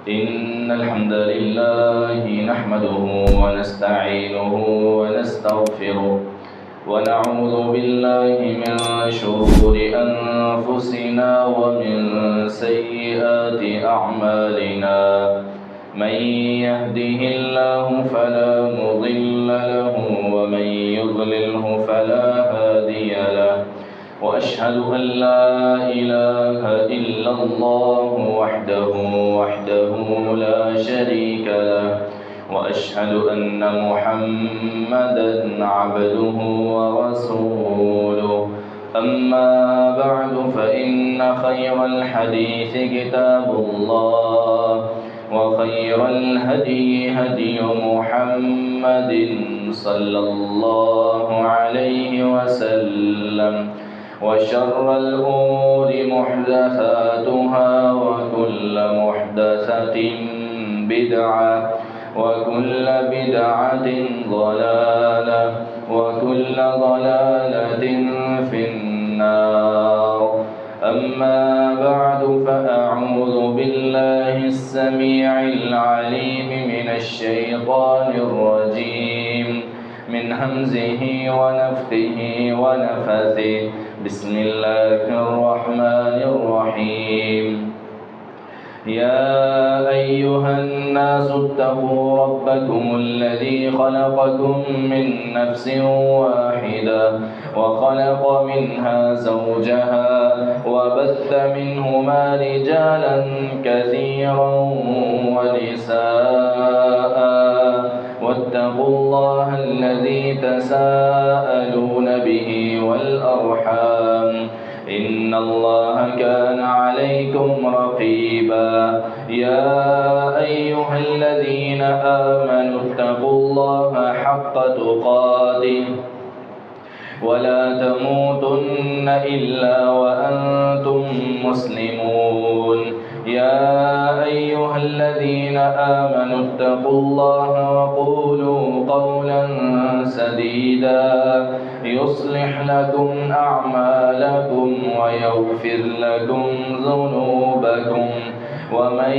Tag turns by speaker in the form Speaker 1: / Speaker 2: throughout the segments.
Speaker 1: إن الحمد لله نحمده ونستعينه ونستغفره ونعوذ بالله من شرور أنفسنا ومن سيئات أعمالنا. من يهده الله فلا مضل له ومن يضلله فلا هادي له. وأشهد أن لا إله إلا الله وحده لا شريك له. وأشهد أن محمدًا عبده ورسوله. أما بعد فإن خير الحديث كتاب الله وخير الهدي هدي محمد صلى الله عليه وسلم. وشر الأمور محدثاتها وكل محدثة بدعة وكل بدعة ضلالة وكل ضلالة في النار. أما بعد فأعوذ بالله السميع العليم من الشيطان الرجيم من همزه ونفخه ونفثه. بسم الله الرحمن الرحيم. يا أيها الناس اتقوا ربكم الذي خلقكم من نفس واحدة وخلق منها زوجها وبث منهما رجالا كثيرا ونساء. واتقوا الله الذي تساءلون به والأرحام إن الله كان عليكم رقيبا. يا أيها الذين آمنوا اتقوا الله حق تقاته ولا تموتن إلا وأنتم مسلمون. يا أيها الذين آمنوا اتقوا الله وقولوا قولا سديدا يصلح لكم أعمالكم ويغفر لكم ذنوبكم. ومن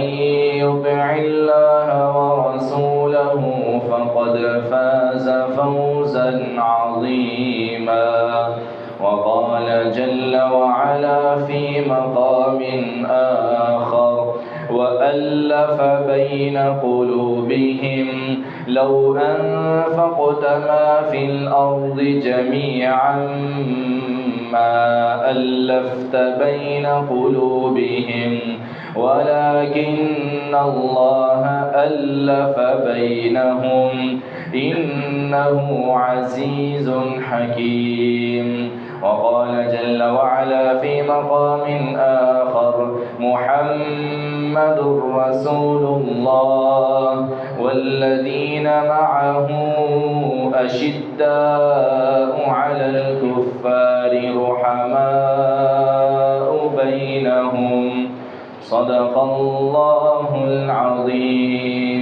Speaker 1: يطع الله ورسوله فقد فاز فوزا عظيما. وقال جل وعلا في مقام آخر وألف بين قلوبهم لو أنفقت ما في الأرض جميعا ما ألفت بين قلوبهم ولكن الله ألف بينهم إنه عزيز حكيم. وقال جل وعلا في مقام آخر محمد رسول الله والذين معه أشداء على الكفار رحماء بينهم. صدق الله العظيم.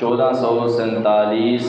Speaker 1: 1447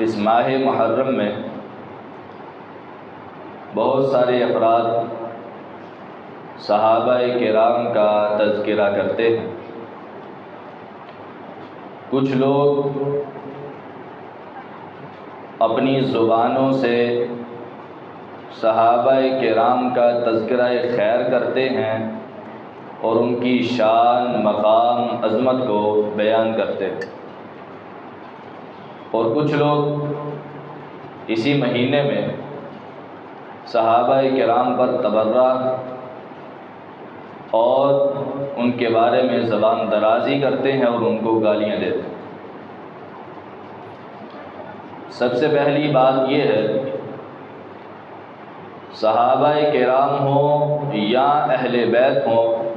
Speaker 1: اس ماہ محرم میں بہت سارے افراد صحابہ کرام کا تذکرہ کرتے ہیں۔ کچھ لوگ اپنی زبانوں سے صحابہ کرام کا تذکرہ خیر کرتے ہیں اور ان کی شان، مقام، عظمت کو بیان کرتے ہیں، اور کچھ لوگ اسی مہینے میں صحابہ کرام پر تبرہ اور ان کے بارے میں زبان درازی کرتے ہیں اور ان کو گالیاں دیتے ہیں۔ سب سے پہلی بات یہ ہے، صحابہ کرام ہوں یا اہل بیت ہوں،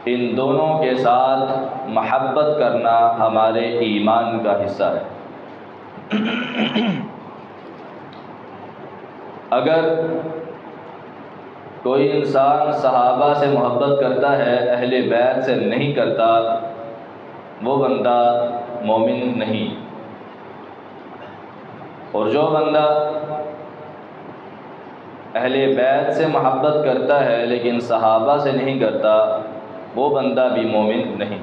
Speaker 1: ان دونوں کے ساتھ محبت کرنا ہمارے ایمان کا حصہ ہے۔ اگر کوئی انسان صحابہ سے محبت کرتا ہے، اہل بیت سے نہیں کرتا، وہ بندہ مومن نہیں، اور جو بندہ اہل بیت سے محبت کرتا ہے لیکن صحابہ سے نہیں کرتا، وہ بندہ بھی مومن نہیں۔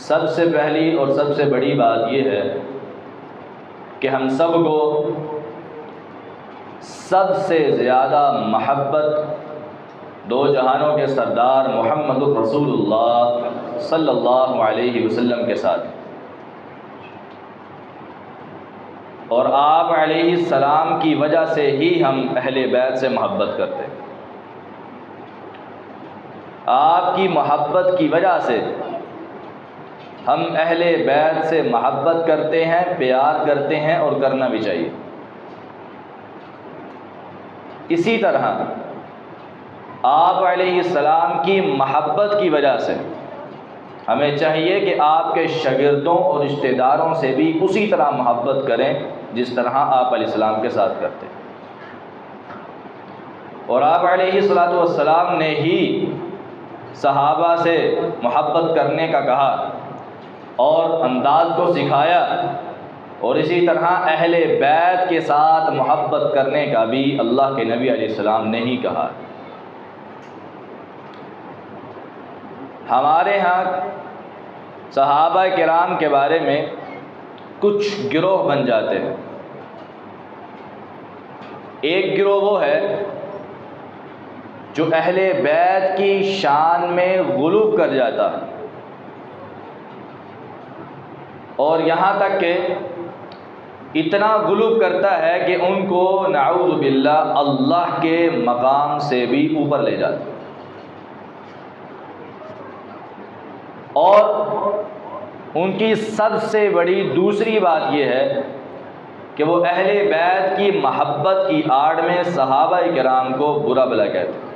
Speaker 1: سب سے پہلی اور سب سے بڑی بات یہ ہے کہ ہم سب کو سب سے زیادہ محبت دو جہانوں کے سردار محمد رسول اللہ صلی اللہ علیہ وسلم کے ساتھ، اور آپ علیہ السلام کی وجہ سے ہی ہم اہل بیت سے محبت کرتے ہیں۔ آپ کی محبت کی وجہ سے ہم اہل بیت سے محبت کرتے ہیں، پیار کرتے ہیں، اور کرنا بھی چاہیے۔ اسی طرح آپ علیہ السلام کی محبت کی وجہ سے ہمیں چاہیے کہ آپ کے شاگردوں اور رشتہ داروں سے بھی اسی طرح محبت کریں جس طرح آپ علیہ السلام کے ساتھ کرتے ہیں۔ اور آپ علیہ السلام نے ہی صحابہ سے محبت کرنے کا کہا اور انداز کو سکھایا، اور اسی طرح اہل بیت کے ساتھ محبت کرنے کا بھی اللہ کے نبی علیہ السلام نے ہی کہا۔ ہمارے ہاں صحابہ کرام کے بارے میں کچھ گروہ بن جاتے ہیں۔ ایک گروہ وہ ہے جو اہل بیت کی شان میں غلو کر جاتا ہے، اور یہاں تک کہ اتنا غلو کرتا ہے کہ ان کو نعوذ باللہ اللہ کے مقام سے بھی اوپر لے جاتا ہے۔ اور ان کی سب سے بڑی دوسری بات یہ ہے کہ وہ اہل بیت کی محبت کی آڑ میں صحابہ کرام کو برا بھلا کہتے ہیں۔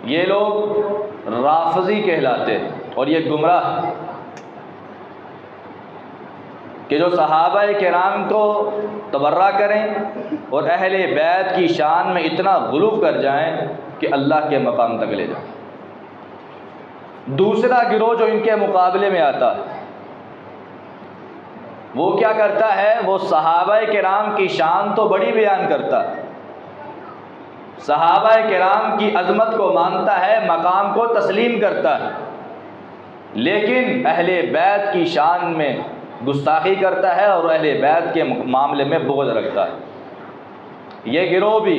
Speaker 1: یہ لوگ رافضی کہلاتے ہیں، اور یہ گمراہ کہ جو صحابہ کرام کو تبرہ کریں اور اہل بیت کی شان میں اتنا غلو کر جائیں کہ اللہ کے مقام تک لے جائیں۔ دوسرا گروہ جو ان کے مقابلے میں آتا ہے، وہ کیا کرتا ہے؟ وہ صحابہ کرام کی شان تو بڑی بیان کرتا ہے، صحابہ کرام کی عظمت کو مانتا ہے، مقام کو تسلیم کرتا ہے، لیکن اہل بیت کی شان میں گستاخی کرتا ہے اور اہل بیت کے معاملے میں بغض رکھتا ہے۔ یہ گروہ بھی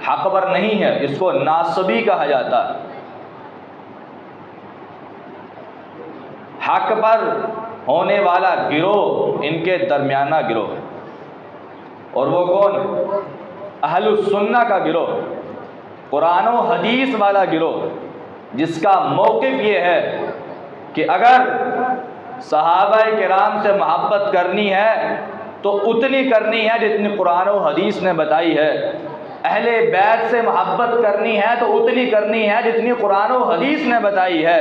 Speaker 1: حق پر نہیں ہے، اس کو ناصبی کہا جاتا ہے۔ حق پر ہونے والا گروہ ان کے درمیانہ گروہ ہے، اور وہ کون ہے؟ اہل السنہ کا گروہ، قرآن و حدیث والا گروہ، جس کا موقف یہ ہے کہ اگر صحابہ کرام سے محبت کرنی ہے تو اتنی کرنی ہے جتنی قرآن و حدیث نے بتائی ہے، اہل بیت سے محبت کرنی ہے تو اتنی کرنی ہے جتنی قرآن و حدیث نے بتائی ہے،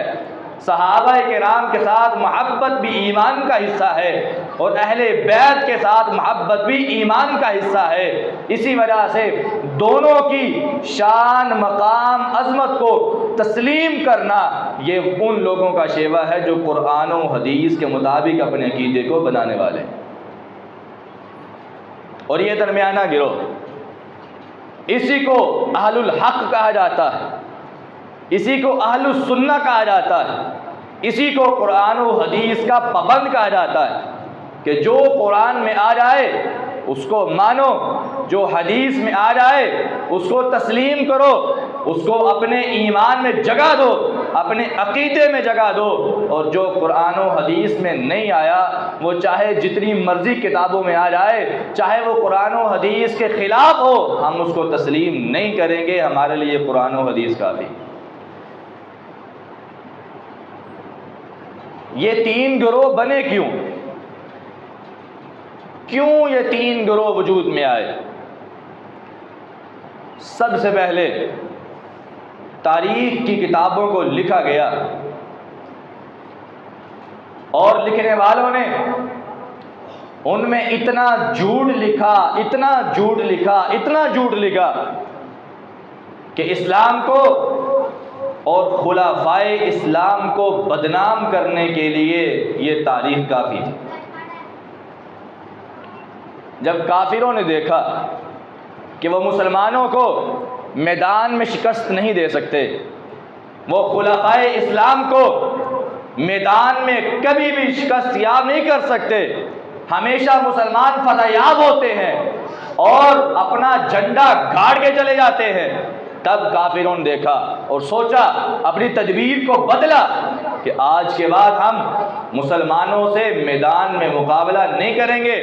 Speaker 1: صحابہ کرام کے ساتھ محبت بھی ایمان کا حصہ ہے اور اہل بیت کے ساتھ محبت بھی ایمان کا حصہ ہے۔ اسی وجہ سے دونوں کی شان، مقام، عظمت کو تسلیم کرنا یہ ان لوگوں کا شیوہ ہے جو قرآن و حدیث کے مطابق اپنے عقیدے کو بنانے والے ہیں۔ اور یہ درمیانہ گروہ، اسی کو اہل الحق کہا جاتا ہے، اسی کو اہل السنہ کہا جاتا ہے، اسی کو قرآن و حدیث کا پابند کہا جاتا ہے کہ جو قرآن میں آ جائے اس کو مانو، جو حدیث میں آ جائے اس کو تسلیم کرو، اس کو اپنے ایمان میں جگہ دو، اپنے عقیدے میں جگہ دو، اور جو قرآن و حدیث میں نہیں آیا وہ چاہے جتنی مرضی کتابوں میں آ جائے، چاہے وہ قرآن و حدیث کے خلاف ہو، ہم اس کو تسلیم نہیں کریں گے، ہمارے لیے قرآن و حدیث کافی۔ یہ تین گروہ بنے کیوں یہ تین گروہ وجود میں آئے؟ سب سے پہلے تاریخ کی کتابوں کو لکھا گیا اور لکھنے والوں نے ان میں اتنا جھوٹ لکھا کہ اسلام کو اور خلفائے اسلام کو بدنام کرنے کے لیے یہ تاریخ کافی تھی۔ جب کافروں نے دیکھا کہ وہ مسلمانوں کو میدان میں شکست نہیں دے سکتے، وہ خلفائے اسلام کو میدان میں کبھی بھی شکست یاب نہیں کر سکتے، ہمیشہ مسلمان فتح یاب ہوتے ہیں اور اپنا جھنڈا گاڑ کے چلے جاتے ہیں، تب کافروں نے دیکھا اور سوچا، اپنی تدبیر کو بدلا کہ آج کے بعد ہم مسلمانوں سے میدان میں مقابلہ نہیں کریں گے،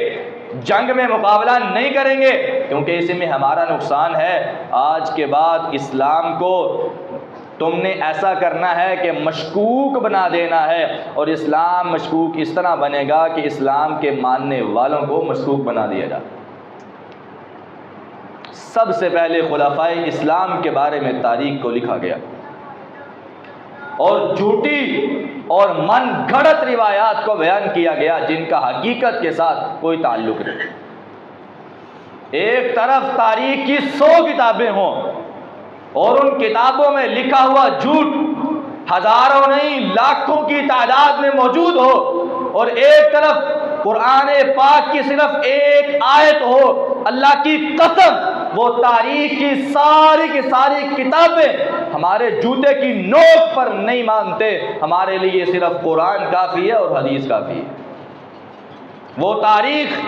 Speaker 1: جنگ میں مقابلہ نہیں کریں گے، کیونکہ اسی میں ہمارا نقصان ہے۔ آج کے بعد اسلام کو تم نے ایسا کرنا ہے کہ مشکوک بنا دینا ہے، اور اسلام مشکوک اس طرح بنے گا کہ اسلام کے ماننے والوں کو مشکوک بنا دیا جائے۔ سب سے پہلے خلفائے اسلام کے بارے میں تاریخ کو لکھا گیا اور جھوٹی اور من گھڑت روایات کو بیان کیا گیا جن کا حقیقت کے ساتھ کوئی تعلق نہیں۔ ایک طرف تاریخ کی 100 کتابیں ہوں اور ان کتابوں میں لکھا ہوا جھوٹ ہزاروں نہیں لاکھوں کی تعداد میں موجود ہو، اور ایک طرف قرآن پاک کی صرف ایک آیت ہو، اللہ کی قسم وہ تاریخ کی ساری کتابیں ہمارے جوتے کی نوک پر نہیں مانتے، ہمارے لیے صرف قرآن کافی ہے اور حدیث کافی ہے۔ وہ تاریخ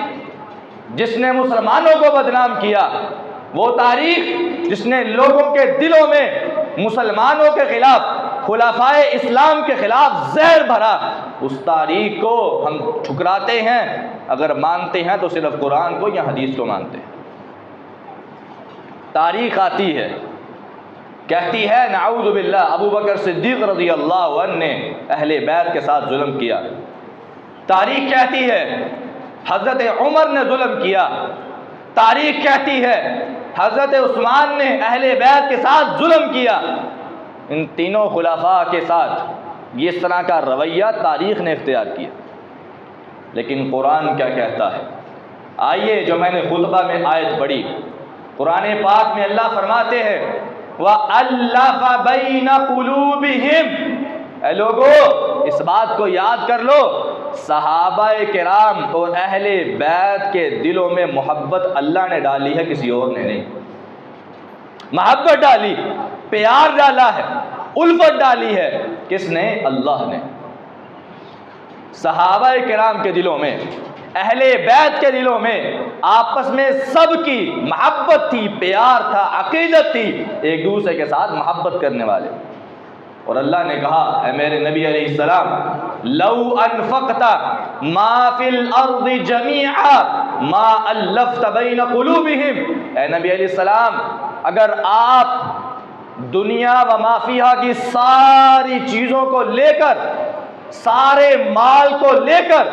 Speaker 1: جس نے مسلمانوں کو بدنام کیا، وہ تاریخ جس نے لوگوں کے دلوں میں مسلمانوں کے خلاف، خلفائے اسلام کے خلاف زہر بھرا، اس تاریخ کو ہم ٹھکراتے ہیں۔ اگر مانتے ہیں تو صرف قرآن کو یا حدیث کو مانتے ہیں۔ تاریخ آتی ہے، کہتی ہے نعوذ باللہ ابو بکر صدیق رضی اللہ عنہ نے اہل بیت کے ساتھ ظلم کیا۔ تاریخ کہتی ہے حضرت عمر نے ظلم کیا۔ تاریخ کہتی ہے حضرت عثمان نے اہل بیت کے ساتھ ظلم کیا۔ ان تینوں خلفاء کے ساتھ یہ اس طرح کا رویہ تاریخ نے اختیار کیا، لیکن قرآن کیا کہتا ہے؟ آئیے جو میں نے خطبہ میں آیت پڑھی، قرآن پاک میں اللہ فرماتے ہیں وَأَلَّفَ بَيْنَ قُلُوبِهِمْ۔ اے لوگو اس بات کو یاد کر لو، صحابہ کرام اور اہل بیت کے دلوں میں محبت اللہ نے ڈالی ہے، کسی اور نے نہیں۔ محبت ڈالی، پیار ڈالا ہے، الفت ڈالی ہے، کس نے؟ اللہ نے۔ صحابہ کرام کے دلوں میں، اہل بیت کے دلوں میں آپس میں سب کی محبت تھی، پیار تھا، عقیدت تھی، ایک دوسرے کے ساتھ محبت کرنے والے۔ اور اللہ نے کہا اے میرے نبی علیہ السلام لو انفقت ما فی الارض جمیعا ما الفت بین قلوبہم۔ اے نبی علیہ السلام اگر آپ دنیا و ما فیہا کی ساری چیزوں کو لے کر، سارے مال کو لے کر،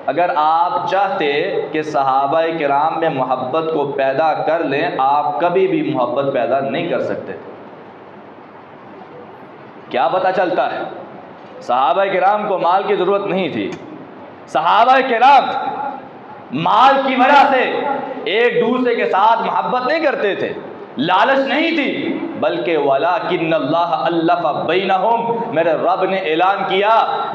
Speaker 1: اگر آپ چاہتے کہ صحابہ کرام میں محبت کو پیدا کر لیں، آپ کبھی بھی محبت پیدا نہیں کر سکتے۔ کیا پتہ چلتا ہے؟ صحابہ کرام کو مال کی ضرورت نہیں تھی. صحابہ کرام مال کی وجہ سے ایک دوسرے کے ساتھ محبت نہیں کرتے تھے، لالچ نہیں تھی، بلکہ وَلَٰكِنَّ اللَّهَ أَلَّفَ بَيْنَهُمْ، میرے رب نے اعلان کیا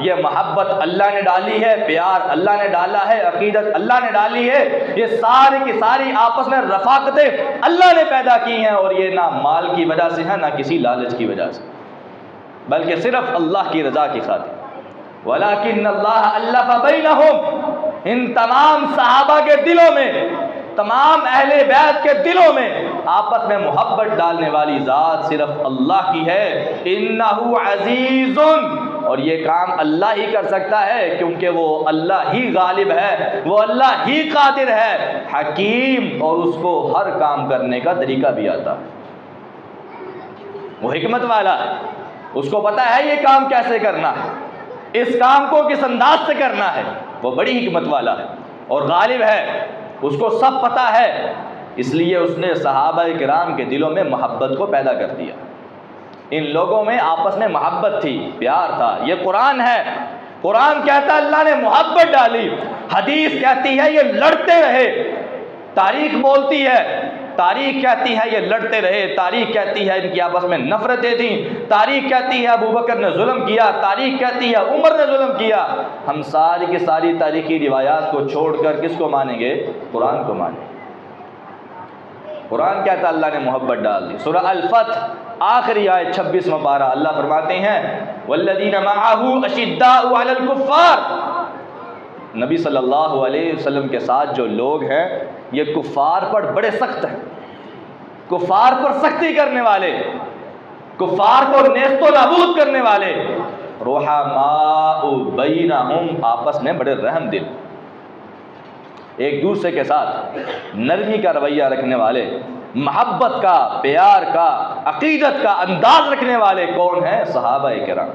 Speaker 1: یہ محبت اللہ نے ڈالی ہے، پیار اللہ نے ڈالا ہے، عقیدت اللہ نے ڈالی ہے، یہ ساری کی ساری آپس میں رفاقتیں اللہ نے پیدا کی ہیں، اور یہ نہ مال کی وجہ سے ہے نہ کسی لالچ کی وجہ سے، بلکہ صرف اللہ کی رضا کی خاطر. وَلَٰكِنَّ اللَّهَ أَلَّفَ بَيْنَهُمْ، ان تمام صحابہ کے دلوں میں، تمام اہل بیت کے دلوں میں آپس میں محبت ڈالنے والی ذات صرف اللہ کی ہے. انہ عزیز، اور یہ کام اللہ ہی کر سکتا ہے کیونکہ وہ اللہ ہی غالب ہے، وہ اللہ ہی قادر ہے، حکیم، اور اس کو ہر کام کرنے کا طریقہ بھی آتا ہے، وہ حکمت والا ہے، اس کو پتہ ہے یہ کام کیسے کرنا ہے، اس کام کو کس انداز سے کرنا ہے، وہ بڑی حکمت والا ہے اور غالب ہے، اس کو سب پتہ ہے. اس لیے اس نے صحابہ کرام کے دلوں میں محبت کو پیدا کر دیا. ان لوگوں میں آپس میں محبت تھی، پیار تھا. یہ قرآن ہے، قرآن کہتا ہے اللہ نے محبت ڈالی، حدیث کہتی ہے یہ لڑتے رہے، تاریخ بولتی ہے، تاریخ کہتی ہے یہ لڑتے رہے، تاریخ کہتی ہے ان کی آپس میں نفرتیں تھیں، تاریخ کہتی ہے ابو بکر نے ظلم کیا، تاریخ کہتی ہے عمر نے ظلم کیا. ہم ساری کی ساری تاریخی روایات کو چھوڑ کر کس کو مانیں گے؟ قرآن کو مانیں گے. قرآن کہتا ہے اللہ نے محبت ڈال دی. سورہ الفتح آخری آیت 26واں پارہ اللہ فرماتے ہیں والذین معہ اشداء علی الکفار، نبی صلی اللہ علیہ وسلم کے ساتھ جو لوگ ہیں یہ کفار پر بڑے سخت ہیں، کفار پر سختی کرنے والے، کفار کو نیست و نابود کرنے والے. رحماء بینہم، آپس میں بڑے رحم دل، ایک دوسرے کے ساتھ نرمی کا رویہ رکھنے والے، محبت کا، پیار کا، عقیدت کا انداز رکھنے والے کون ہیں؟ صحابہ کرام.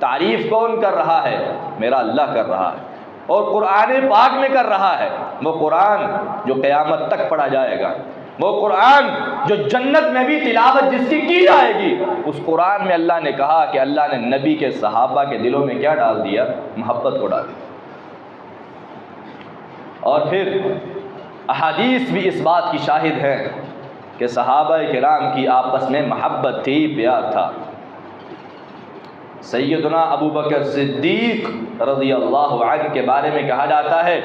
Speaker 1: تعریف کون کر رہا ہے؟ میرا اللہ کر رہا ہے، اور قرآن پاک میں کر رہا ہے. وہ قرآن جو قیامت تک پڑھا جائے گا، وہ قرآن جو جنت میں بھی تلاوت جس کی جائے گی، اس قرآن میں اللہ نے کہا کہ اللہ نے نبی کے صحابہ کے دلوں میں کیا ڈال دیا؟ محبت کو ڈال دیا. اور پھر احادیث بھی اس بات کی شاہد ہیں کہ صحابہ کرام کی آپس میں محبت تھی، پیار تھا. سیدنا ابو بکر صدیق رضی اللہ عنہ کے بارے میں کہا جاتا ہے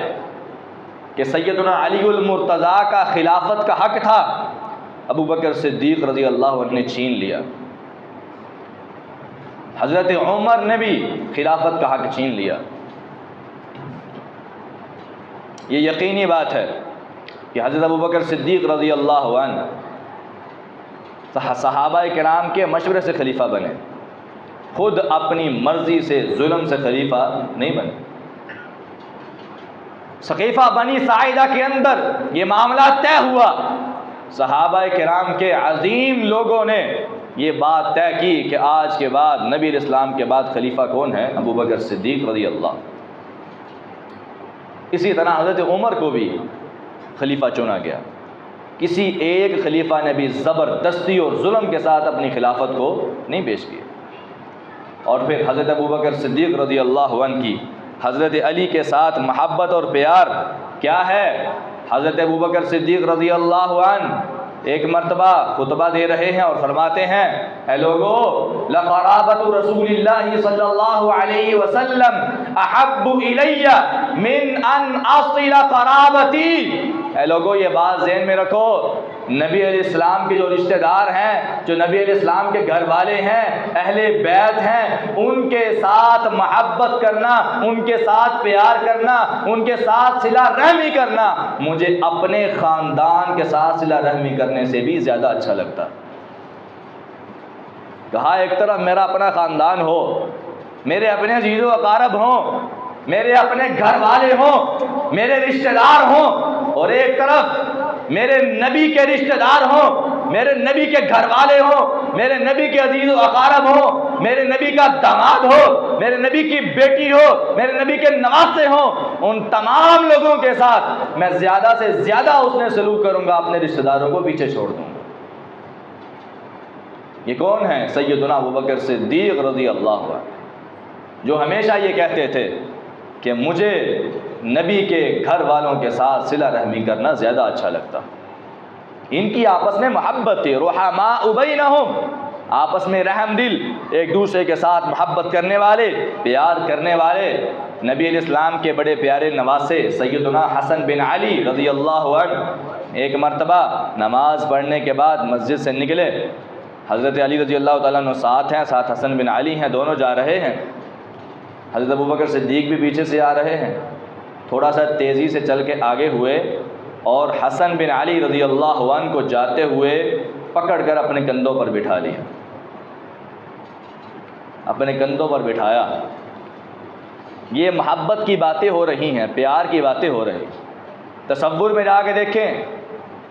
Speaker 1: کہ سیدنا علی المرتضیٰ کا خلافت کا حق تھا، ابو بکر صدیق رضی اللہ عنہ نے چھین لیا. حضرت عمر نے بھی خلافت کا حق چھین لیا. یہ یقینی بات ہے کہ حضرت ابو بکر صدیق رضی اللہ عنہ صحابہ کرام کے مشورے سے خلیفہ بنے، خود اپنی مرضی سے ظلم سے خلیفہ نہیں بنے. سقیفہ بنی ساعدہ کے اندر یہ معاملہ طے ہوا، صحابہ کرام کے عظیم لوگوں نے یہ بات طے کی کہ آج کے بعد نبی علیہ السلام کے بعد خلیفہ کون ہے؟ ابو بکر صدیق رضی اللہ. اسی طرح حضرت عمر کو بھی خلیفہ چنا گیا. کسی ایک خلیفہ نے بھی زبردستی اور ظلم کے ساتھ اپنی خلافت کو نہیں پیش کیا. اور پھر حضرت ابو بکر صدیق رضی اللہ عنہ کی حضرت علی کے ساتھ محبت اور پیار کیا ہے؟ حضرت ابو بکر صدیق رضی اللہ عنہ ایک مرتبہ خطبہ دے رہے ہیں اور فرماتے ہیں اے لوگو لقرابت رسول اللہ صلی اللہ علیہ وسلم احب الی من ان اصل قرابتی. اے لوگو یہ بات ذہن میں رکھو، نبی علیہ السلام کے جو رشتہ دار ہیں، جو نبی علیہ السلام کے گھر والے ہیں، اہل بیت ہیں، ان کے ساتھ محبت کرنا، ان کے ساتھ پیار کرنا، ان کے ساتھ صلہ رحمی کرنا مجھے اپنے خاندان کے ساتھ صلہ رحمی کرنے سے بھی زیادہ اچھا لگتا. کہا ایک طرف میرا اپنا خاندان ہو، میرے اپنے عزیز و اقارب ہوں، میرے اپنے گھر والے ہوں، میرے رشتہ دار ہوں، اور ایک طرف میرے نبی کے رشتہ دار ہوں، میرے نبی کے گھر والے ہوں، میرے نبی کے عزیز و اقارب ہوں، میرے نبی کا داماد ہو، میرے نبی کی بیٹی ہو، میرے نبی کے نواسے ہوں. ان تمام لوگوں کے ساتھ میں زیادہ سے زیادہ اس نے سلوک کروں گا، اپنے رشتہ داروں کو پیچھے چھوڑ دوں گا. یہ کون ہیں؟ سیدنا ابو بکر صدیق رضی اللہ عنہ. جو ہمیشہ یہ کہتے تھے کہ مجھے نبی کے گھر والوں کے ساتھ صلہ رحمی کرنا زیادہ اچھا لگتا۔ ان کی آپس میں محبت تھی، رحماء بینہم، آپس میں رحم دل، ایک دوسرے کے ساتھ محبت کرنے والے، پیار کرنے والے۔ نبی علیہ السلام کے بڑے پیارے نواسے سیدنا حسن بن علی رضی اللہ عنہ ایک مرتبہ نماز پڑھنے کے بعد مسجد سے نکلے، حضرت علی رضی اللہ تعالیٰ عنہ ساتھ ہیں، ساتھ حسن بن علی ہیں، دونوں جا رہے ہیں۔ حضرت ابوبکر صدیق بھی پیچھے سے آ رہے ہیں، تھوڑا سا تیزی سے چل کے آگے ہوئے اور حسن بن علی رضی اللہ عنہ کو جاتے ہوئے پکڑ کر اپنے کندھوں پر بٹھا لیا، اپنے کندھوں پر بٹھایا۔ یہ محبت کی باتیں ہو رہی ہیں، پیار کی باتیں ہو رہی ہیں۔ تصور میں جا کے دیکھیں،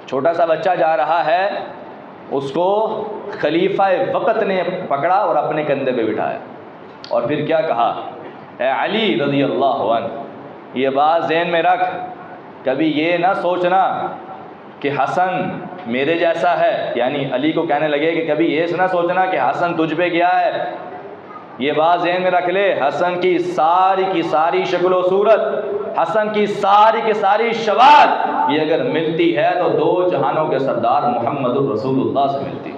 Speaker 1: چھوٹا سا بچہ جا رہا ہے، اس کو خلیفہ وقت نے پکڑا اور اپنے کندھے پہ بٹھایا اور پھر کیا کہا، اے علی رضی اللہ عنہ، یہ بات ذہن میں رکھ، کبھی یہ نہ سوچنا کہ حسن میرے جیسا ہے، یعنی علی کو کہنے لگے کہ کبھی یہ نہ سوچنا کہ حسن تجھ پہ گیا ہے، یہ بات ذہن میں رکھ لے، حسن کی ساری شکل و صورت، حسن کی ساری شواہد یہ اگر ملتی ہے تو دو جہانوں کے سردار محمد الرسول اللہ سے ملتی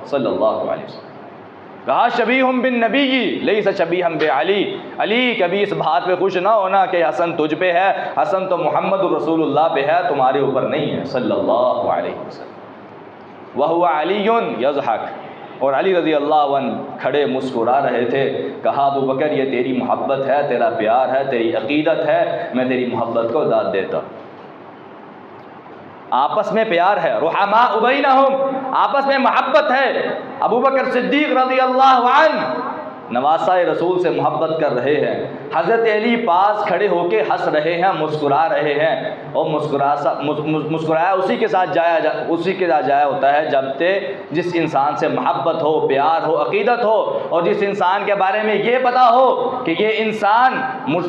Speaker 1: صلی اللہ علیہ وسلم۔ کہا شبیہ بالنبی لیس شبیہ بعلی، علی کبھی اس بات پہ خوش نہ ہونا کہ حسن تجھ پہ ہے، حسن تو محمد الرسول اللہ پہ ہے، تمہارے اوپر نہیں ہے صلی اللہ علیہ وسلم۔ وہو علی یضحک، اور علی رضی اللہ عنہ کھڑے مسکرا رہے تھے۔ کہا ابو بکر یہ تیری محبت ہے، تیرا پیار ہے، تیری عقیدت ہے، میں تیری محبت کو داد دیتا۔ آپس میں پیار ہے، رحماء بینہم، آپس میں محبت ہے۔ ابو بکر صدیق رضی اللہ عنہ نواسہ رسول سے محبت کر رہے ہیں، حضرت علی پاس کھڑے ہو کے ہنس رہے ہیں، مسکرا رہے ہیں، اور مسکرایا اسی کے ساتھ جایا ہوتا ہے جس انسان سے محبت ہو، پیار ہو، عقیدت ہو، اور جس انسان کے بارے میں یہ پتا ہو کہ یہ انسان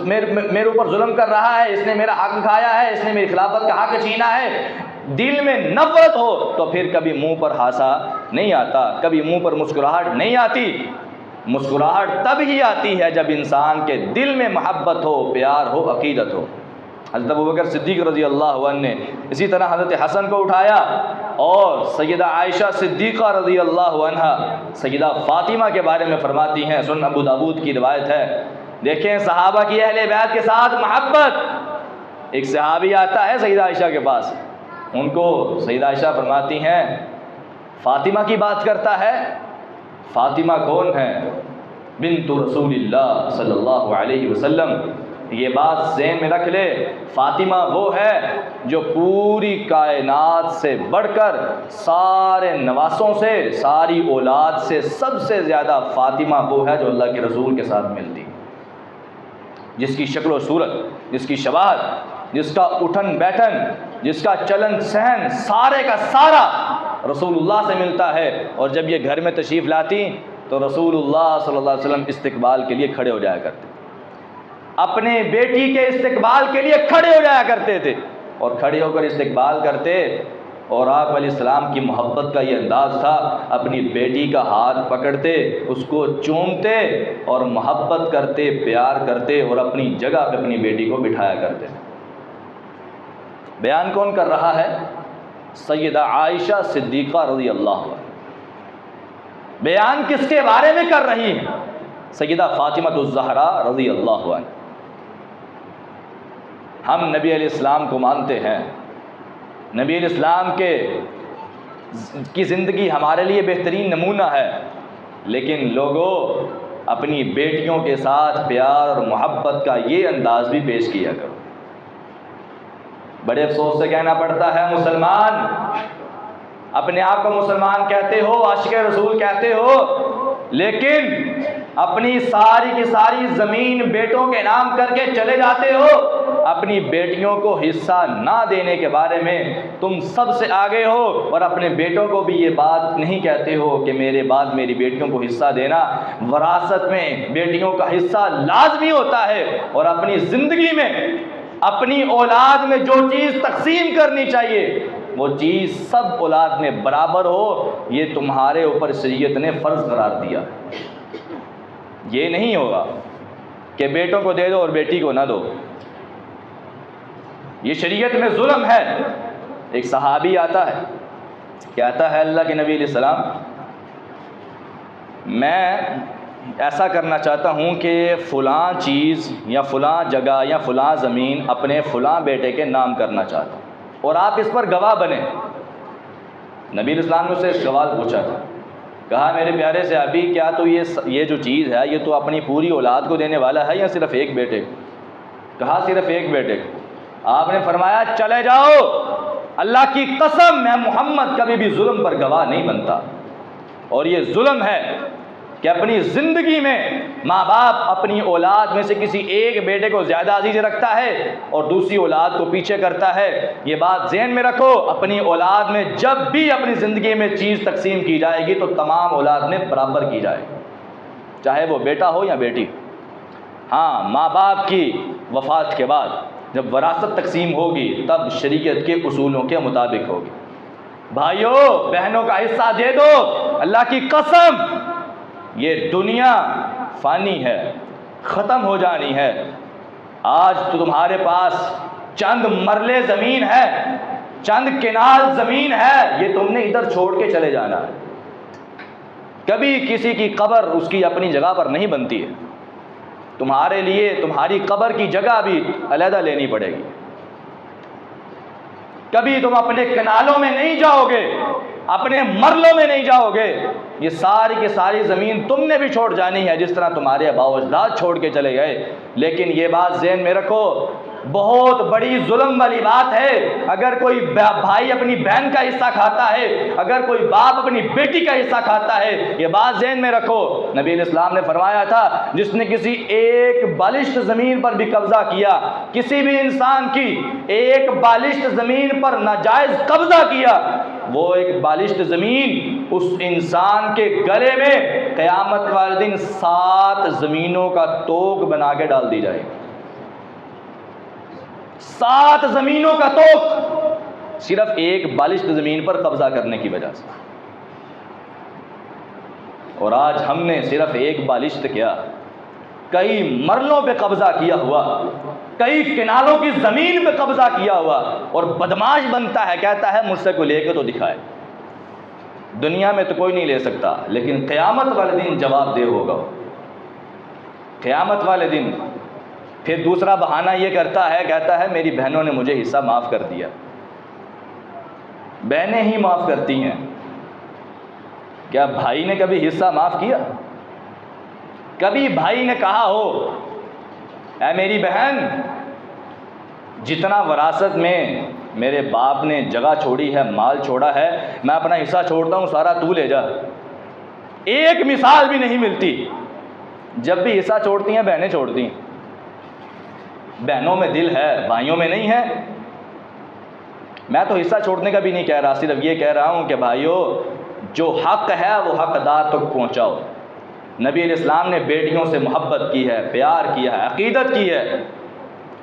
Speaker 1: میرے اوپر ظلم کر رہا ہے، اس نے میرا حق کھایا ہے، اس نے میری خلافت کا حق چھینا ہے، دل میں نفرت ہو تو پھر کبھی منہ پر ہاسا نہیں آتا، کبھی منہ پر مسکراہٹ نہیں آتی۔ مسکراہٹ تب ہی آتی ہے جب انسان کے دل میں محبت ہو، پیار ہو، عقیدت ہو۔ حضرت ابوبکر صدیق رضی اللہ عنہ نے اسی طرح حضرت حسن کو اٹھایا اور سیدہ عائشہ صدیقہ رضی اللہ عنہا سیدہ فاطمہ کے بارے میں فرماتی ہیں، سنن ابو داود کی روایت ہے۔ دیکھیں صحابہ کی اہل بیت کے ساتھ محبت۔ ایک صحابی آتا ہے سیدہ عائشہ کے پاس، ان کو سیدہ عائشہ فرماتی ہیں فاطمہ کی بات کرتا ہے۔ فاطمہ کون ہے؟ بنت رسول اللہ صلی اللہ علیہ وسلم۔ یہ بات ذہن میں رکھ لے، فاطمہ وہ ہے جو پوری کائنات سے بڑھ کر سارے نواسوں سے، ساری اولاد سے سب سے زیادہ فاطمہ وہ ہے جو اللہ کے رسول کے ساتھ ملتی، جس کی شکل و صورت، جس کی شباہت، جس کا اٹھن بیٹھن، جس کا چلن سہن سارے کا سارا رسول اللہ سے ملتا ہے۔ اور جب یہ گھر میں تشریف لاتی تو رسول اللہ صلی اللہ علیہ وسلم استقبال کے لیے کھڑے ہو جایا کرتے، اپنے بیٹی کے استقبال کے لیے کھڑے ہو جایا کرتے تھے، اور کھڑے ہو کر استقبال کرتے۔ اور آپ علیہ السلام کی محبت کا یہ انداز تھا، اپنی بیٹی کا ہاتھ پکڑتے، اس کو چومتے اور محبت کرتے، پیار کرتے، اور اپنی جگہ پہ اپنی بیٹی کو بٹھایا کرتے۔ بیان کون کر رہا ہے؟ سیدہ عائشہ صدیقہ رضی اللہ عنہ۔ بیان کس کے بارے میں کر رہی ہیں؟ سیدہ فاطمہ الزہرا رضی اللہ عنہ۔ ہم نبی علیہ السلام کو مانتے ہیں، نبی علیہ السلام کی زندگی ہمارے لیے بہترین نمونہ ہے، لیکن لوگوں اپنی بیٹیوں کے ساتھ پیار اور محبت کا یہ انداز بھی پیش کیا کرو۔ بڑے افسوس سے کہنا پڑتا ہے، مسلمان اپنے آپ کو مسلمان کہتے ہو، عاشق رسول کہتے ہو، لیکن اپنی ساری کی ساری زمین بیٹوں کے نام کر کے چلے جاتے ہو۔ اپنی بیٹیوں کو حصہ نہ دینے کے بارے میں تم سب سے آگے ہو، اور اپنے بیٹوں کو بھی یہ بات نہیں کہتے ہو کہ میرے بعد میری بیٹیوں کو حصہ دینا۔ وراثت میں بیٹیوں کا حصہ لازمی ہوتا ہے، اور اپنی زندگی میں اپنی اولاد میں جو چیز تقسیم کرنی چاہیے وہ چیز سب اولاد میں برابر ہو، یہ تمہارے اوپر شریعت نے فرض قرار دیا۔ یہ نہیں ہوگا کہ بیٹوں کو دے دو اور بیٹی کو نہ دو، یہ شریعت میں ظلم ہے۔ ایک صحابی آتا ہے، کہتا ہے اللہ کے نبی علیہ السلام میں ایسا کرنا چاہتا ہوں کہ فلاں چیز یا فلاں جگہ یا فلاں زمین اپنے فلاں بیٹے کے نام کرنا چاہتا ہوں اور آپ اس پر گواہ بنیں۔ نبی علیہ السلام نے اسے سوال پوچھا تھا، کہا میرے پیارے سے ابھی کیا تو یہ جو چیز ہے یہ تو اپنی پوری اولاد کو دینے والا ہے یا صرف ایک بیٹے؟ کہا صرف ایک بیٹے۔ آپ نے فرمایا چلے جاؤ، اللہ کی قسم میں محمد کبھی بھی ظلم پر گواہ نہیں بنتا، اور یہ ظلم ہے کہ اپنی زندگی میں ماں باپ اپنی اولاد میں سے کسی ایک بیٹے کو زیادہ عزیز رکھتا ہے اور دوسری اولاد کو پیچھے کرتا ہے۔ یہ بات ذہن میں رکھو، اپنی اولاد میں جب بھی اپنی زندگی میں چیز تقسیم کی جائے گی تو تمام اولاد میں برابر کی جائے گی، چاہے وہ بیٹا ہو یا بیٹی۔ ہاں، ماں باپ کی وفات کے بعد جب وراثت تقسیم ہوگی تب شریعت کے اصولوں کے مطابق ہوگی۔ بھائیوں بہنوں کا حصہ دے دو، اللہ کی قسم یہ دنیا فانی ہے، ختم ہو جانی ہے۔ آج تو تمہارے پاس چند مرلے زمین ہے، چند کنال زمین ہے، یہ تم نے ادھر چھوڑ کے چلے جانا ہے۔ کبھی کسی کی قبر اس کی اپنی جگہ پر نہیں بنتی ہے، تمہارے لیے تمہاری قبر کی جگہ بھی علیحدہ لینی پڑے گی۔ کبھی تم اپنے کنالوں میں نہیں جاؤ گے، اپنے مرلوں میں نہیں جاؤ گے، یہ ساری کی ساری زمین تم نے بھی چھوڑ جانی ہے جس طرح تمہارے آباء و اجداد چھوڑ کے چلے گئے۔ لیکن یہ بات ذہن میں رکھو، بہت بڑی ظلم والی بات ہے اگر کوئی بھائی اپنی بہن کا حصہ کھاتا ہے، اگر کوئی باپ اپنی بیٹی کا حصہ کھاتا ہے۔ یہ بات ذہن میں رکھو، نبی علیہ السلام نے فرمایا تھا جس نے کسی ایک بالشت زمین پر بھی قبضہ کیا، کسی بھی انسان کی ایک بالشت زمین پر ناجائز قبضہ کیا، وہ ایک بالشت زمین اس انسان کے گلے میں قیامت والے دن 7 زمینوں کا توق بنا کے ڈال دی جائے گی۔ 7 زمینوں کا توق صرف ایک بالشت زمین پر قبضہ کرنے کی وجہ سے۔ اور آج ہم نے صرف ایک بالشت کیا، کئی مرلوں پہ قبضہ کیا ہوا، کئی کنالوں کی زمین پہ قبضہ کیا ہوا، اور بدماش بنتا ہے، کہتا ہے مجھ سے کوئی لے کے تو دکھائے۔ دنیا میں تو کوئی نہیں لے سکتا، لیکن قیامت والے دن جواب دہ ہوگا۔ قیامت والے دن پھر دوسرا بہانہ یہ کرتا ہے، کہتا ہے میری بہنوں نے مجھے حصہ معاف کر دیا۔ بہنیں ہی معاف کرتی ہیں، کیا بھائی نے کبھی حصہ معاف کیا؟ کبھی بھائی نے کہا ہو اے میری بہن جتنا وراثت میں میرے باپ نے جگہ چھوڑی ہے، مال چھوڑا ہے، میں اپنا حصہ چھوڑتا ہوں، سارا تو لے جا؟ ایک مثال بھی نہیں ملتی۔ جب بھی حصہ چھوڑتی ہیں بہنیں چھوڑتی ہیں۔ بہنوں میں دل ہے، بھائیوں میں نہیں ہے۔ میں تو حصہ چھوڑنے کا بھی نہیں کہہ رہا، صرف یہ کہہ رہا ہوں کہ بھائیوں جو حق ہے وہ حقدار تک پہنچاؤ۔ نبی علیہ السلام نے بیٹیوں سے محبت کی ہے، پیار کیا ہے، عقیدت کی ہے،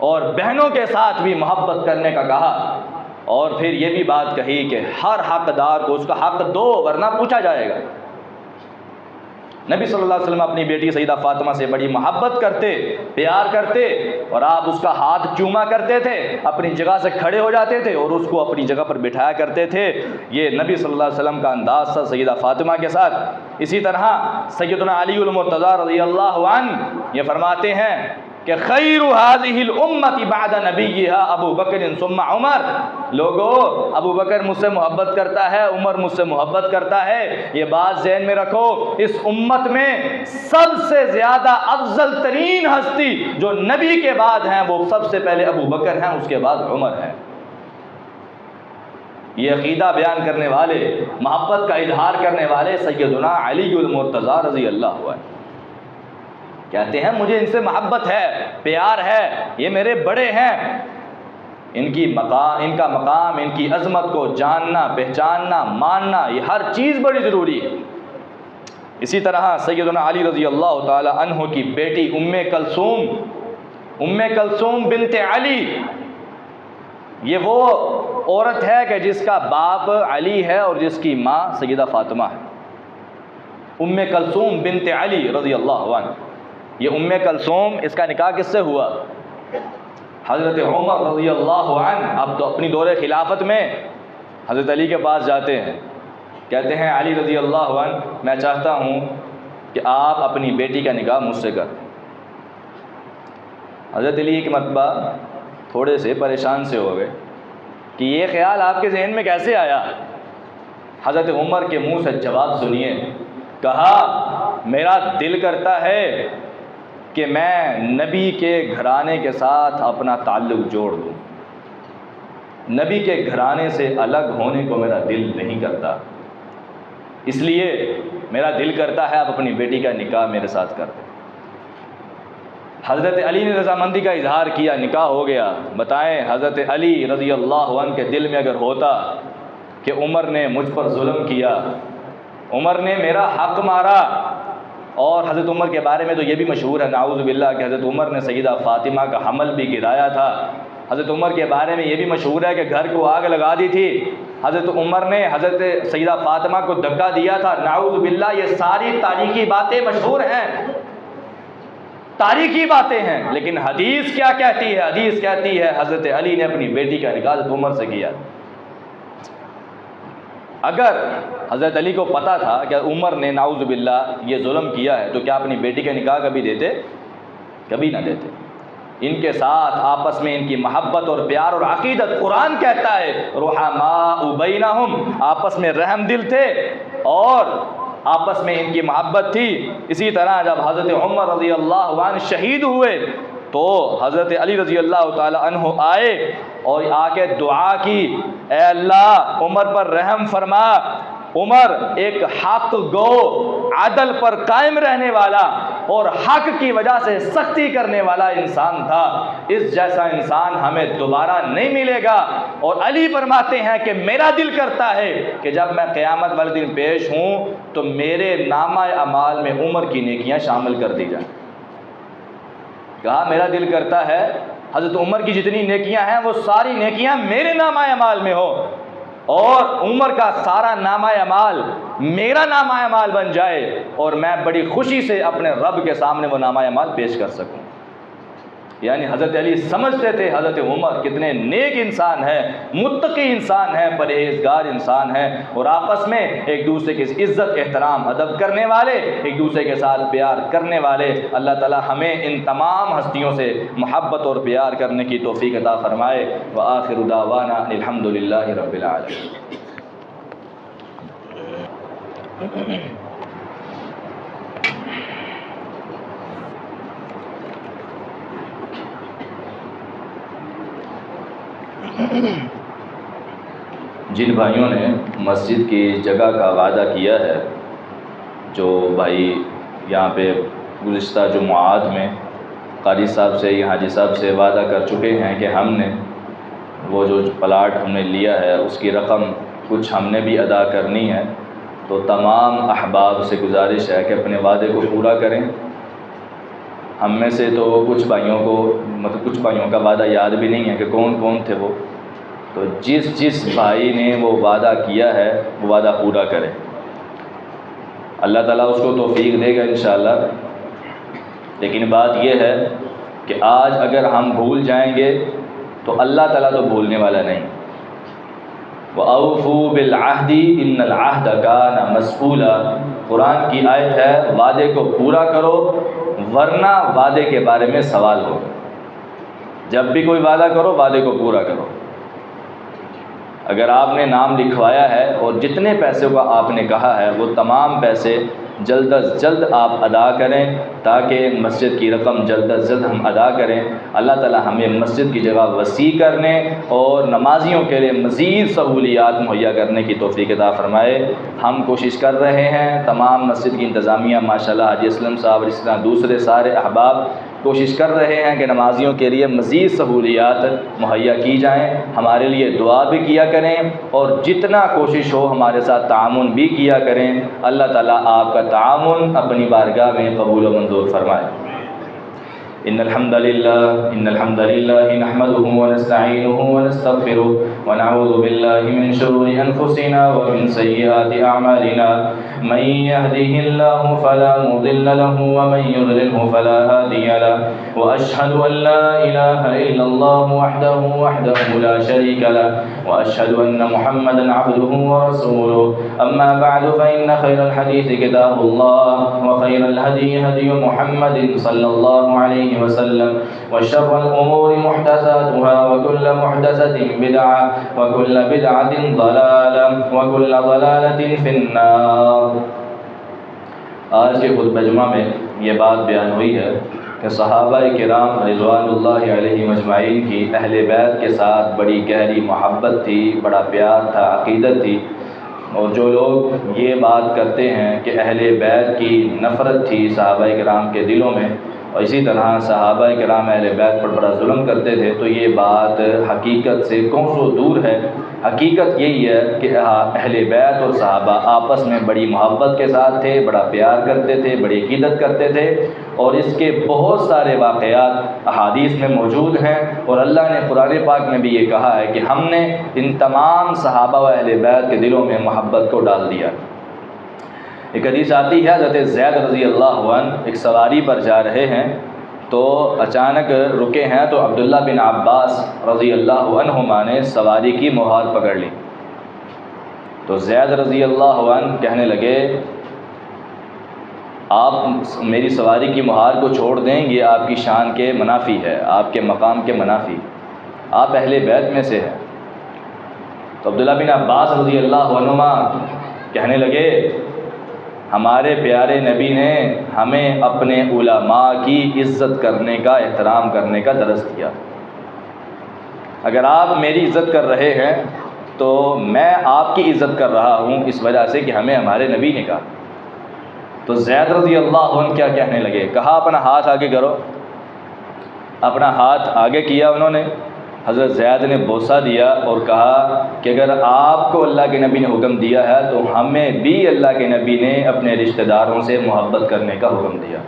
Speaker 1: اور بہنوں کے ساتھ بھی محبت کرنے کا کہا، اور پھر یہ بھی بات کہی کہ ہر حقدار کو اس کا حق دو ورنہ پوچھا جائے گا۔ نبی صلی اللہ علیہ وسلم اپنی بیٹی سیدہ فاطمہ سے بڑی محبت کرتے، پیار کرتے، اور آپ اس کا ہاتھ چوما کرتے تھے، اپنی جگہ سے کھڑے ہو جاتے تھے اور اس کو اپنی جگہ پر بٹھایا کرتے تھے۔ یہ نبی صلی اللہ علیہ وسلم کا انداز تھا سیدہ فاطمہ کے ساتھ۔ اسی طرح سیدنا علی المرتضی رضی اللہ عنہ یہ فرماتے ہیں کہ خیر هذه الامه بعد نبیها ابو بکر ثم عمر۔ لوگو ابو بکر مجھ سے محبت کرتا ہے، عمر مجھ سے محبت کرتا ہے۔ یہ بات ذہن میں رکھو، اس امت میں سب سے زیادہ افضل ترین ہستی جو نبی کے بعد ہیں وہ سب سے پہلے ابو بکر ہیں، اس کے بعد عمر ہیں۔ یہ عقیدہ بیان کرنے والے، محبت کا اظہار کرنے والے سیدنا علی المرتضی رضی اللہ عنہ کہتے ہیں مجھے ان سے محبت ہے، پیار ہے، یہ میرے بڑے ہیں۔ ان کا مقام، ان کی عظمت کو جاننا، پہچاننا، ماننا، یہ ہر چیز بڑی ضروری ہے۔ اسی طرح سیدنا علی رضی اللہ تعالی عنہ کی بیٹی ام کلثوم بنت علی، یہ وہ عورت ہے کہ جس کا باپ علی ہے اور جس کی ماں سیدہ فاطمہ ہے۔ ام کلثوم بنت علی رضی اللہ عنہ یہ ام کلثوم، اس کا نکاح کس سے ہوا؟ حضرت عمر رضی اللہ عنہ اب تو اپنی دور خلافت میں حضرت علی کے پاس جاتے ہیں، کہتے ہیں علی رضی اللہ عنہ میں چاہتا ہوں کہ آپ اپنی بیٹی کا نکاح مجھ سے کر دیں۔ حضرت علی ایک مرتبہ تھوڑے سے پریشان سے ہو گئے کہ یہ خیال آپ کے ذہن میں کیسے آیا؟ حضرت عمر کے منہ سے جواب سنیے، کہا میرا دل کرتا ہے کہ میں نبی کے گھرانے کے ساتھ اپنا تعلق جوڑ دوں، نبی کے گھرانے سے الگ ہونے کو میرا دل نہیں کرتا، اس لیے میرا دل کرتا ہے آپ اپنی بیٹی کا نکاح میرے ساتھ کر دیں۔ حضرت علی نے رضامندی کا اظہار کیا، نکاح ہو گیا۔ بتائیں حضرت علی رضی اللہ عنہ کے دل میں اگر ہوتا کہ عمر نے مجھ پر ظلم کیا، عمر نے میرا حق مارا، اور حضرت عمر کے بارے میں تو یہ بھی مشہور ہے نعوذ باللہ کہ حضرت عمر نے سیدہ فاطمہ کا حمل بھی گرایا تھا، حضرت عمر کے بارے میں یہ بھی مشہور ہے کہ گھر کو آگ لگا دی تھی، حضرت عمر نے حضرت سیدہ فاطمہ کو دھکا دیا تھا، نعوذ باللہ۔ یہ ساری تاریخی باتیں مشہور ہیں، تاریخی باتیں ہیں، لیکن حدیث کیا کہتی ہے؟ حدیث کہتی ہے حضرت علی نے اپنی بیٹی کا نکاح حضرت عمر سے کیا۔ اگر حضرت علی کو پتہ تھا کہ عمر نے نعوذ باللہ یہ ظلم کیا ہے تو کیا اپنی بیٹی کا نکاح کبھی دیتے؟ کبھی نہ دیتے۔ ان کے ساتھ آپس میں ان کی محبت اور پیار اور عقیدت، قرآن کہتا ہے رحماء بینہم، آپس میں رحم دل تھے اور آپس میں ان کی محبت تھی۔ اسی طرح جب حضرت عمر رضی اللہ عنہ شہید ہوئے تو حضرت علی رضی اللہ تعالی عنہ آئے اور آ کے دعا کی، اے اللہ عمر پر رحم فرما، عمر ایک حق گو، عدل پر قائم رہنے والا اور حق کی وجہ سے سختی کرنے والا انسان تھا، اس جیسا انسان ہمیں دوبارہ نہیں ملے گا۔ اور علی فرماتے ہیں کہ میرا دل کرتا ہے کہ جب میں قیامت والے دن پیش ہوں تو میرے نامہ اعمال میں عمر کی نیکیاں شامل کر دی جائیں۔ کہا میرا دل کرتا ہے حضرت عمر کی جتنی نیکیاں ہیں وہ ساری نیکیاں میرے نامہ اعمال میں ہو اور عمر کا سارا نامہ اعمال میرا نامہ اعمال بن جائے اور میں بڑی خوشی سے اپنے رب کے سامنے وہ نامہ اعمال پیش کر سکوں۔ یعنی حضرت علی سمجھتے تھے حضرت عمر کتنے نیک انسان ہیں، متقی انسان ہیں، پرہیزگار انسان ہیں، اور آپس میں ایک دوسرے کی عزت احترام ادب کرنے والے، ایک دوسرے کے ساتھ پیار کرنے والے۔ اللہ تعالی ہمیں ان تمام ہستیوں سے محبت اور پیار کرنے کی توفیق عطا فرمائے۔ وآخر دعوانا الحمدللہ رب العالمین۔ جن بھائیوں نے مسجد کی جگہ کا وعدہ کیا ہے، جو بھائی یہاں پہ گزشتہ جمعات میں قاری صاحب سے یا حاجی صاحب سے وعدہ کر چکے ہیں کہ ہم نے وہ جو پلاٹ ہم نے لیا ہے اس کی رقم کچھ ہم نے بھی ادا کرنی ہے، تو تمام احباب سے گزارش ہے کہ اپنے وعدے کو پورا کریں۔ ہم میں سے تو کچھ بھائیوں کو کچھ بھائیوں کا وعدہ یاد بھی نہیں ہے کہ کون کون تھے وہ، تو جس بھائی نے وہ وعدہ کیا ہے وہ وعدہ پورا کرے، اللہ تعالیٰ اس کو توفیق دے گا انشاءاللہ۔ لیکن بات یہ ہے کہ آج اگر ہم بھول جائیں گے تو اللہ تعالیٰ تو بھولنے والا نہیں۔ وَأَوْفُوا بِالْعَهْدِ إِنَّ الْعَهْدَ كَانَ مَسْئُولًا، قرآن کی آیت ہے، وعدے کو پورا کرو ورنہ وعدے کے بارے میں سوال ہوگا۔ جب بھی کوئی وعدہ کرو وعدے کو پورا کرو۔ اگر آپ نے نام لکھوایا ہے اور جتنے پیسے کا آپ نے کہا ہے وہ تمام پیسے جلد از جلد آپ ادا کریں تاکہ مسجد کی رقم جلد از جلد ہم ادا کریں۔ اللہ تعالی ہمیں مسجد کی جگہ وسیع کرنے اور نمازیوں کے لیے مزید سہولیات مہیا کرنے کی توفیق عطا فرمائے۔ ہم کوشش کر رہے ہیں، تمام مسجد کی انتظامیہ ماشاءاللہ حاجی اسلم صاحب اور اس طرح دوسرے سارے احباب کوشش کر رہے ہیں کہ نمازیوں کے لیے مزید سہولیات مہیا کی جائیں۔ ہمارے لیے دعا بھی کیا کریں اور جتنا کوشش ہو ہمارے ساتھ تعاون بھی کیا کریں۔ اللہ تعالیٰ آپ کا تعاون اپنی بارگاہ میں قبول و منظور فرمائے۔ إن الحمد لله نحمده ونستعينه ونستغفره ونعوذ بالله من شرور أنفسنا ومن سيئات أعمالنا من يهده الله فلا مضل له ومن يضلله فلا هادي له وأشهد أن لا إله إلا الله وحده لا شريك له وأشهد أن محمدا عبده ورسوله أما بعد فإن خير الحديث كتاب الله وخير الهدي هدي محمد صلى الله عليه وسلم وشر الأمور محدثاتها وكل محدثة بدعة وكل بدعة ضلالة وكل ضلالة في النار۔ آج کے خطبہ جمعہ میں یہ بات بیان ہوئی ہے کہ صحابہ کرام رضوان اللہ علیہ مجمعین کی اہل بیت کے ساتھ بڑی گہری محبت تھی، بڑا پیار تھا، عقیدت تھی، اور جو لوگ یہ بات کرتے ہیں کہ اہل بیت کی نفرت تھی صحابہ کرام کے دلوں میں، اور اسی طرح صحابہ کرام اہل بیت پر بڑا ظلم کرتے تھے، تو یہ بات حقیقت سے کوسوں دور ہے۔ حقیقت یہی ہے کہ اہل بیت اور صحابہ آپس میں بڑی محبت کے ساتھ تھے، بڑا پیار کرتے تھے، بڑی عقیدت کرتے تھے، اور اس کے بہت سارے واقعات احادیث میں موجود ہیں، اور اللہ نے قرآن پاک میں بھی یہ کہا ہے کہ ہم نے ان تمام صحابہ و اہل بیت کے دلوں میں محبت کو ڈال دیا۔ ایک حدیث آتی ہے، حضرت زید رضی اللہ عنہ ایک سواری پر جا رہے ہیں تو اچانک رکے ہیں، تو عبداللہ بن عباس رضی اللہ عنہما نے سواری کی مہار پکڑ لی، تو زید رضی اللہ عنہ کہنے لگے آپ میری سواری کی مہار کو چھوڑ دیں، یہ آپ کی شان کے منافی ہے، آپ کے مقام کے منافی، آپ اہل بیت میں سے ہیں۔ تو عبداللہ بن عباس رضی اللہ عنہما کہنے لگے ہمارے پیارے نبی نے ہمیں اپنے علماء کی عزت کرنے کا، احترام کرنے کا درس دیا، اگر آپ میری عزت کر رہے ہیں تو میں آپ کی عزت کر رہا ہوں، اس وجہ سے کہ ہمیں ہمارے نبی نے کہا۔ تو زید رضی اللہ عنہ کیا کہنے لگے، کہا اپنا ہاتھ آگے کرو، اپنا ہاتھ آگے کیا انہوں نے، حضرت زید نے بوسہ دیا اور کہا کہ اگر آپ کو اللہ کے نبی نے حکم دیا ہے تو ہمیں بھی اللہ کے نبی نے اپنے رشتہ داروں سے محبت کرنے کا حکم دیا،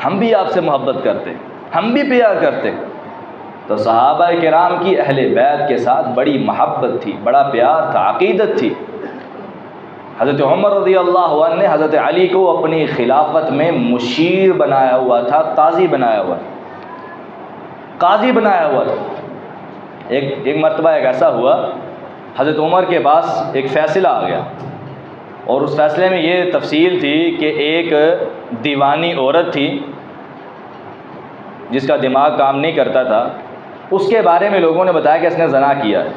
Speaker 1: ہم بھی آپ سے محبت کرتے، ہم بھی پیار کرتے۔ تو صحابہ کرام کی اہل بیت کے ساتھ بڑی محبت تھی، بڑا پیار تھا، عقیدت تھی۔ حضرت عمر رضی اللہ عنہ نے حضرت علی کو اپنی خلافت میں مشیر بنایا ہوا تھا، قاضی بنایا ہوا تھا، قاضی بنایا ہوا تھا۔ ایک مرتبہ ایک ایسا ہوا، حضرت عمر کے پاس ایک فیصلہ آ گیا، اور اس فیصلے میں یہ تفصیل تھی کہ ایک دیوانی عورت تھی جس کا دماغ کام نہیں کرتا تھا، اس کے بارے میں لوگوں نے بتایا کہ اس نے زنا کیا ہے۔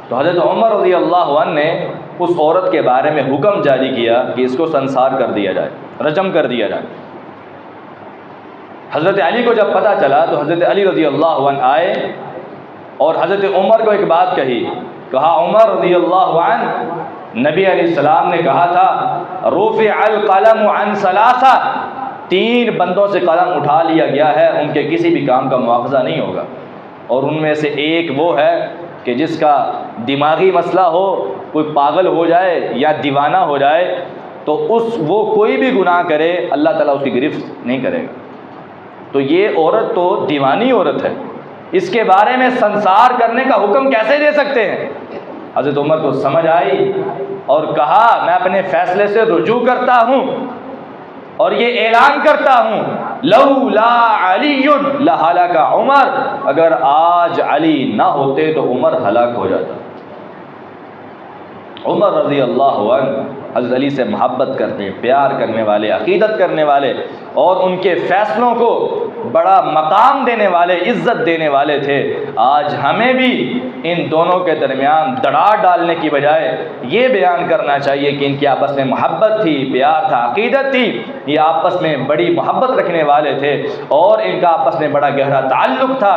Speaker 1: تو حضرت عمر رضی اللہ عنہ نے اس عورت کے بارے میں حکم جاری کیا کہ اس کو سنسار کر دیا جائے، رجم کر دیا جائے۔ حضرت علی کو جب پتہ چلا تو حضرت علی رضی اللہ عنہ آئے اور حضرت عمر کو ایک بات کہا عمر رضی اللہ عنہ، نبی علیہ السلام نے کہا تھا رفع القلم عن ثلاثہ، 3 بندوں سے قلم اٹھا لیا گیا ہے، ان کے کسی بھی کام کا مواخذہ نہیں ہوگا، اور ان میں سے ایک وہ ہے کہ جس کا دماغی مسئلہ ہو، کوئی پاگل ہو جائے یا دیوانہ ہو جائے، تو وہ کوئی بھی گناہ کرے اللہ تعالیٰ اس کی گرفت نہیں کرے گا۔ تو یہ عورت تو دیوانی عورت ہے، اس کے بارے میں سنسار کرنے کا حکم کیسے دے سکتے ہیں؟ حضرت عمر کو سمجھ آئی اور کہا میں اپنے فیصلے سے رجوع کرتا ہوں اور یہ اعلان کرتا ہوں لولا علی لہلک عمر، اگر آج علی نہ ہوتے تو عمر ہلاک ہو جاتا۔ عمر رضی اللہ عنہ حضرت علی سے محبت کرنے، پیار کرنے والے، عقیدت کرنے والے، اور ان کے فیصلوں کو بڑا مقام دینے والے، عزت دینے والے تھے۔ آج ہمیں بھی ان دونوں کے درمیان دراڑ ڈالنے کی بجائے یہ بیان کرنا چاہیے کہ ان کی آپس میں محبت تھی، پیار تھا، عقیدت تھی، یہ آپس میں بڑی محبت رکھنے والے تھے، اور ان کا آپس میں بڑا گہرا تعلق تھا۔